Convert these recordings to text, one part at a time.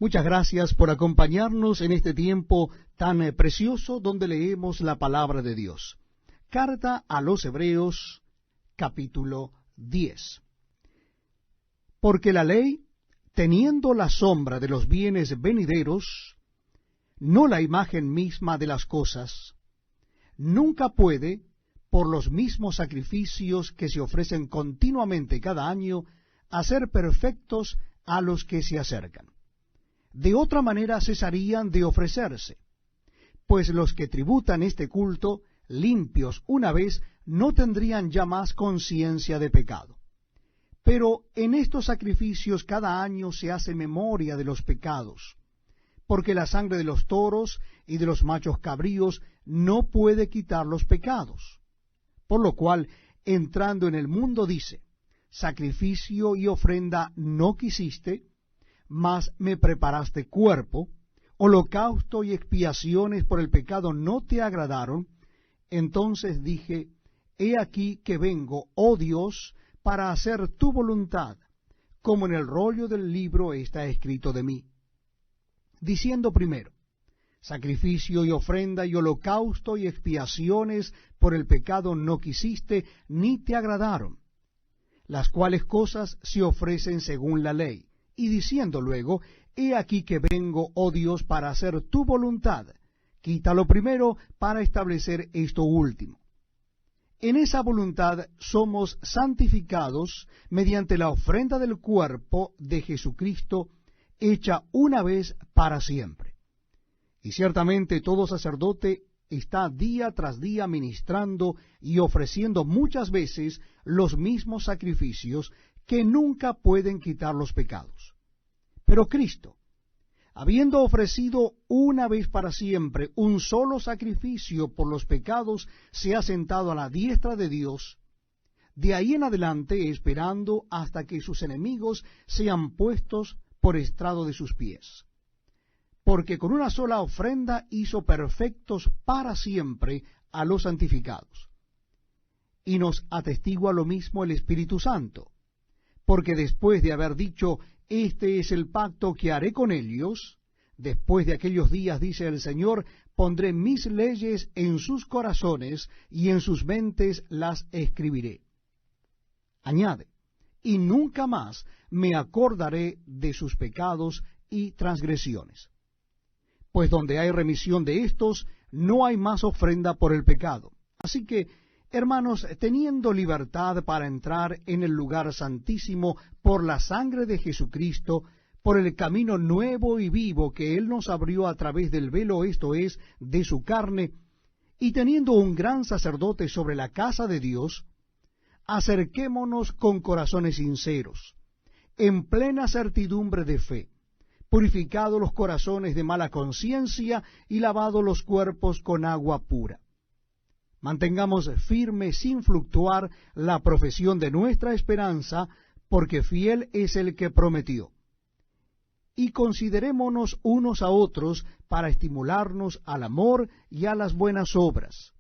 Muchas gracias por acompañarnos en este tiempo tan precioso donde leemos la palabra de Dios. Carta a los Hebreos, capítulo 10. Porque la ley, teniendo la sombra de los bienes venideros, no la imagen misma de las cosas, nunca puede, por los mismos sacrificios que se ofrecen continuamente cada año, hacer perfectos a los que se acercan. De otra manera cesarían de ofrecerse, pues los que tributan este culto, limpios una vez, no tendrían ya más conciencia de pecado. Pero en estos sacrificios cada año se hace memoria de los pecados, porque la sangre de los toros y de los machos cabríos no puede quitar los pecados. Por lo cual, entrando en el mundo, dice: sacrificio y ofrenda no quisiste, mas me preparaste cuerpo; holocausto y expiaciones por el pecado no te agradaron. Entonces dije: he aquí que vengo, oh Dios, para hacer tu voluntad, como en el rollo del libro está escrito de mí. Diciendo primero: sacrificio y ofrenda y holocausto y expiaciones por el pecado no quisiste, ni te agradaron, las cuales cosas se ofrecen según la ley. Y diciendo luego: he aquí que vengo, oh Dios, para hacer tu voluntad, quita lo primero para establecer esto último. En esa voluntad somos santificados mediante la ofrenda del cuerpo de Jesucristo, hecha una vez para siempre. Y ciertamente todo sacerdote está día tras día ministrando y ofreciendo muchas veces los mismos sacrificios que nunca pueden quitar los pecados. Pero Cristo, habiendo ofrecido una vez para siempre un solo sacrificio por los pecados, se ha sentado a la diestra de Dios, de ahí en adelante esperando hasta que sus enemigos sean puestos por estrado de sus pies. Porque con una sola ofrenda hizo perfectos para siempre a los santificados. Y nos atestigua lo mismo el Espíritu Santo, porque después de haber dicho: este es el pacto que haré con ellos, después de aquellos días, dice el Señor, pondré mis leyes en sus corazones y en sus mentes las escribiré. Añade: y nunca más me acordaré de sus pecados y transgresiones. Pues donde hay remisión de estos, no hay más ofrenda por el pecado. Así que, hermanos, teniendo libertad para entrar en el lugar santísimo por la sangre de Jesucristo, por el camino nuevo y vivo que Él nos abrió a través del velo, esto es, de su carne, y teniendo un gran sacerdote sobre la casa de Dios, acerquémonos con corazones sinceros, en plena certidumbre de fe, purificados los corazones de mala conciencia y lavados los cuerpos con agua pura. Mantengamos firme sin fluctuar la profesión de nuestra esperanza, porque fiel es el que prometió. Y considerémonos unos a otros para estimularnos al amor y a las buenas obras,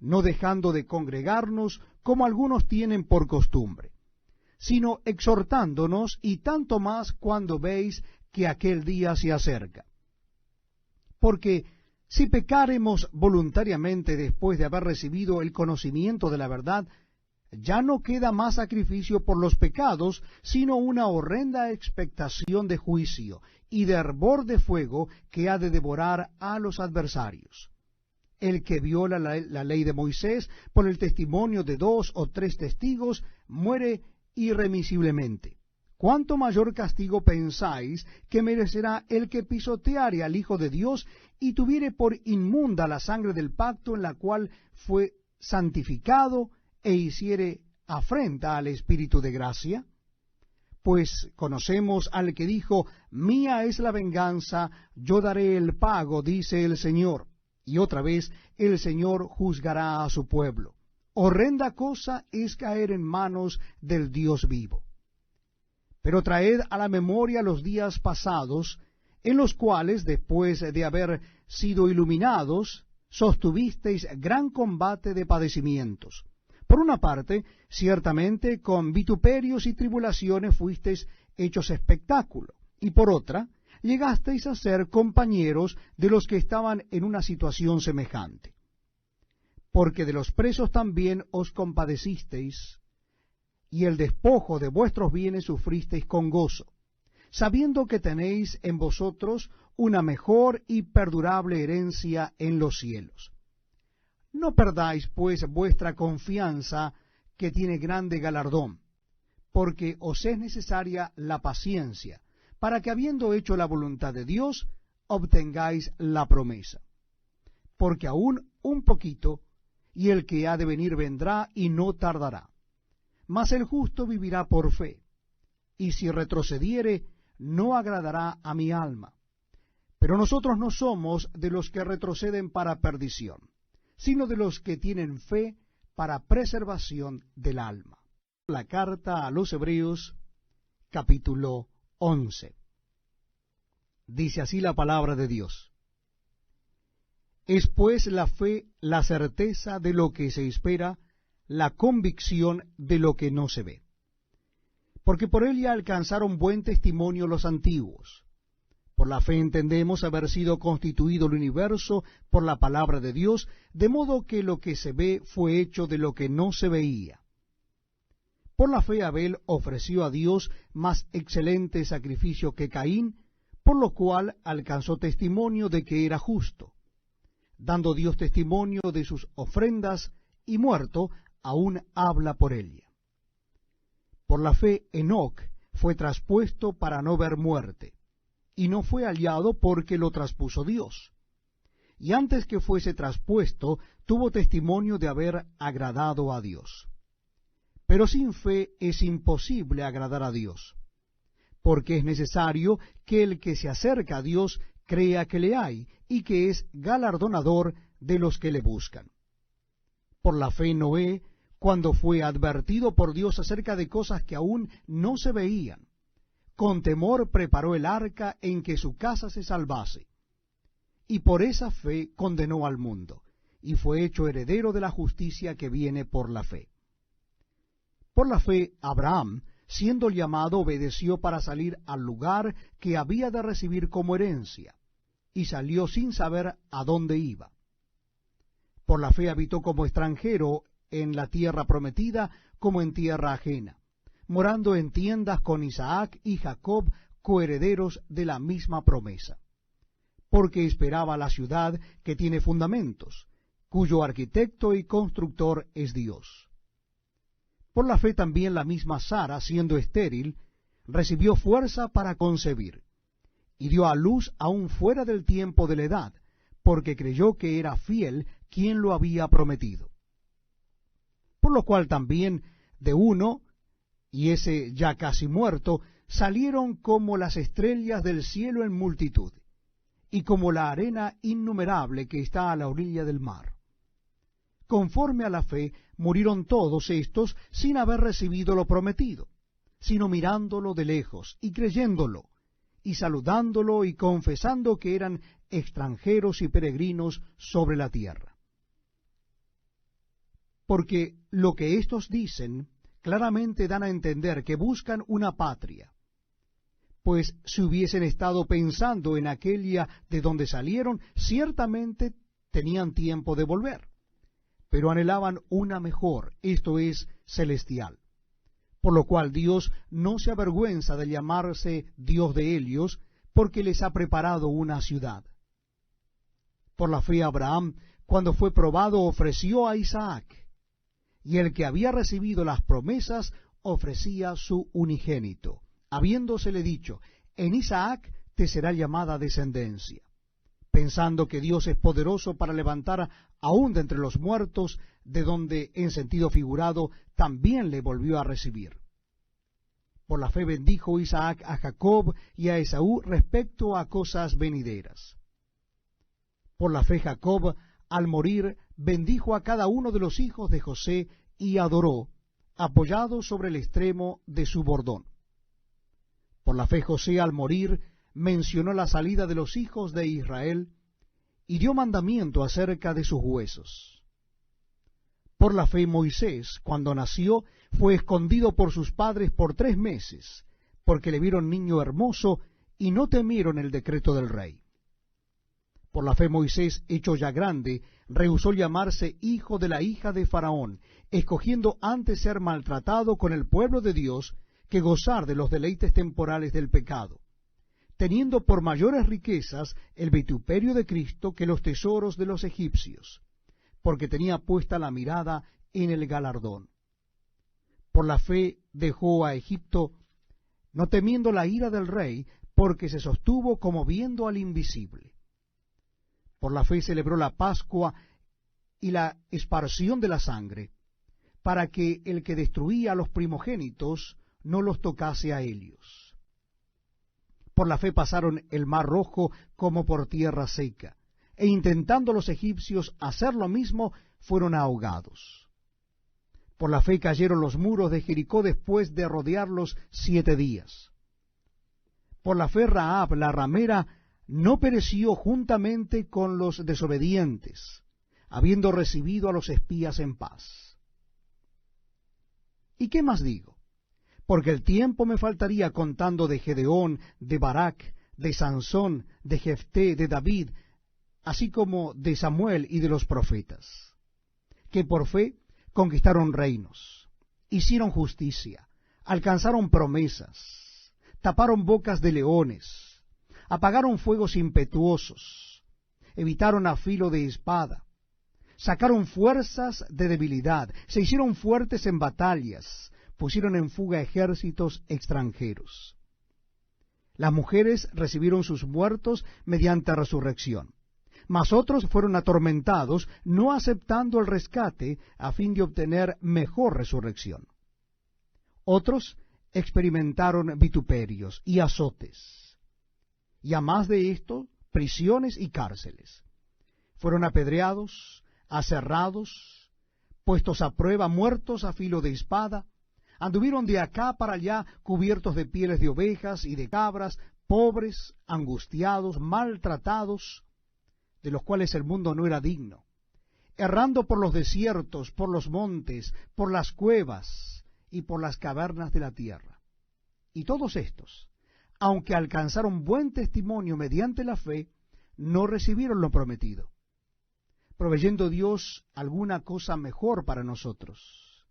no dejando de congregarnos como algunos tienen por costumbre, sino exhortándonos, y tanto más cuando veis que aquel día se acerca. Porque si pecáremos voluntariamente después de haber recibido el conocimiento de la verdad, ya no queda más sacrificio por los pecados, sino una horrenda expectación de juicio y de hervor de fuego que ha de devorar a los adversarios. El que viola la ley de Moisés por el testimonio de 2 o 3 testigos muere irremisiblemente. ¿Cuánto mayor castigo pensáis que merecerá el que pisoteare al Hijo de Dios y tuviere por inmunda la sangre del pacto en la cual fue santificado e hiciere afrenta al Espíritu de gracia? Pues conocemos al que dijo: mía es la venganza, yo daré el pago, dice el Señor. Y otra vez, el Señor juzgará a su pueblo. Horrenda cosa es caer en manos del Dios vivo. Pero traed a la memoria los días pasados, en los cuales, después de haber sido iluminados, sostuvisteis gran combate de padecimientos. Por una parte, ciertamente con vituperios y tribulaciones fuisteis hechos espectáculo, y por otra, llegasteis a ser compañeros de los que estaban en una situación semejante. Porque de los presos también os compadecisteis, y el despojo de vuestros bienes sufristeis con gozo, sabiendo que tenéis en vosotros una mejor y perdurable herencia en los cielos. No perdáis, pues, vuestra confianza, que tiene grande galardón, porque os es necesaria la paciencia, para que habiendo hecho la voluntad de Dios, obtengáis la promesa. Porque aún un poquito, y el que ha de venir vendrá y no tardará. Mas el justo vivirá por fe, y si retrocediere, no agradará a mi alma. Pero nosotros no somos de los que retroceden para perdición, sino de los que tienen fe para preservación del alma. La carta a los Hebreos, capítulo 11. Dice así la palabra de Dios. Es pues la fe la certeza de lo que se espera, la convicción de lo que no se ve. Porque por ella alcanzaron buen testimonio los antiguos. Por la fe entendemos haber sido constituido el universo por la palabra de Dios, de modo que lo que se ve fue hecho de lo que no se veía. Por la fe Abel ofreció a Dios más excelente sacrificio que Caín, por lo cual alcanzó testimonio de que era justo, dando Dios testimonio de sus ofrendas, y muerto, aún habla por ella. Por la fe Enoc fue traspuesto para no ver muerte, y no fue hallado porque lo traspuso Dios. Y antes que fuese traspuesto, tuvo testimonio de haber agradado a Dios. Pero sin fe es imposible agradar a Dios, porque es necesario que el que se acerca a Dios crea que le hay, y que es galardonador de los que le buscan. Por la fe Noé, cuando fue advertido por Dios acerca de cosas que aún no se veían, con temor preparó el arca en que su casa se salvase. Y por esa fe condenó al mundo, y fue hecho heredero de la justicia que viene por la fe. Por la fe Abraham, siendo llamado, obedeció para salir al lugar que había de recibir como herencia, y salió sin saber a dónde iba. Por la fe habitó como extranjero en la tierra prometida, como en tierra ajena, morando en tiendas con Isaac y Jacob, coherederos de la misma promesa, porque esperaba la ciudad que tiene fundamentos, cuyo arquitecto y constructor es Dios. Por la fe también la misma Sara, siendo estéril, recibió fuerza para concebir, y dio a luz aún fuera del tiempo de la edad, porque creyó que era fiel quien lo había prometido. Por lo cual también de uno, y ese ya casi muerto, salieron como las estrellas del cielo en multitud, y como la arena innumerable que está a la orilla del mar. Conforme a la fe, murieron todos estos sin haber recibido lo prometido, sino mirándolo de lejos y creyéndolo, y saludándolo y confesando que eran extranjeros y peregrinos sobre la tierra. Porque lo que éstos dicen claramente dan a entender que buscan una patria, pues si hubiesen estado pensando en aquella de donde salieron, ciertamente tenían tiempo de volver, pero anhelaban una mejor, esto es, celestial. Por lo cual Dios no se avergüenza de llamarse Dios de ellos, porque les ha preparado una ciudad. Por la fe Abraham, cuando fue probado, ofreció a Isaac, y el que había recibido las promesas ofrecía su unigénito, habiéndosele dicho, en Isaac te será llamada descendencia, pensando que Dios es poderoso para levantar aún de entre los muertos, de donde, en sentido figurado, también le volvió a recibir. Por la fe bendijo Isaac a Jacob y a Esaú respecto a cosas venideras. Por la fe Jacob, al morir, bendijo a cada uno de los hijos de José y adoró, apoyado sobre el extremo de su bordón. Por la fe José, al morir, mencionó la salida de los hijos de Israel y dio mandamiento acerca de sus huesos. Por la fe Moisés, cuando nació, fue escondido por sus padres por 3 meses, porque le vieron niño hermoso y no temieron el decreto del rey. Por la fe Moisés, hecho ya grande, rehusó llamarse hijo de la hija de Faraón, escogiendo antes ser maltratado con el pueblo de Dios que gozar de los deleites temporales del pecado, teniendo por mayores riquezas el vituperio de Cristo que los tesoros de los egipcios, porque tenía puesta la mirada en el galardón. Por la fe dejó a Egipto, no temiendo la ira del rey, porque se sostuvo como viendo al invisible. Por la fe celebró la Pascua y la esparción de la sangre, para que el que destruía a los primogénitos no los tocase a ellos. Por la fe pasaron el mar rojo como por tierra seca, e intentando los egipcios hacer lo mismo, fueron ahogados. Por la fe cayeron los muros de Jericó después de rodearlos 7 días. Por la fe Rahab la ramera no pereció juntamente con los desobedientes, habiendo recibido a los espías en paz. ¿Y qué más digo? Porque el tiempo me faltaría contando de Gedeón, de Barak, de Sansón, de Jefté, de David, así como de Samuel y de los profetas, que por fe conquistaron reinos, hicieron justicia, alcanzaron promesas, taparon bocas de leones, apagaron fuegos impetuosos, evitaron a filo de espada, sacaron fuerzas de debilidad, se hicieron fuertes en batallas, pusieron en fuga ejércitos extranjeros. Las mujeres recibieron sus muertos mediante resurrección, mas otros fueron atormentados, no aceptando el rescate a fin de obtener mejor resurrección. Otros experimentaron vituperios y azotes, y a más de esto, prisiones y cárceles. Fueron apedreados, aserrados, puestos a prueba, muertos a filo de espada, anduvieron de acá para allá cubiertos de pieles de ovejas y de cabras, pobres, angustiados, maltratados, de los cuales el mundo no era digno, errando por los desiertos, por los montes, por las cuevas y por las cavernas de la tierra. Y todos estos, aunque alcanzaron buen testimonio mediante la fe, no recibieron lo prometido, proveyendo Dios alguna cosa mejor para nosotros,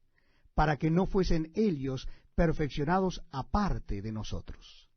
para que no fuesen ellos perfeccionados aparte de nosotros.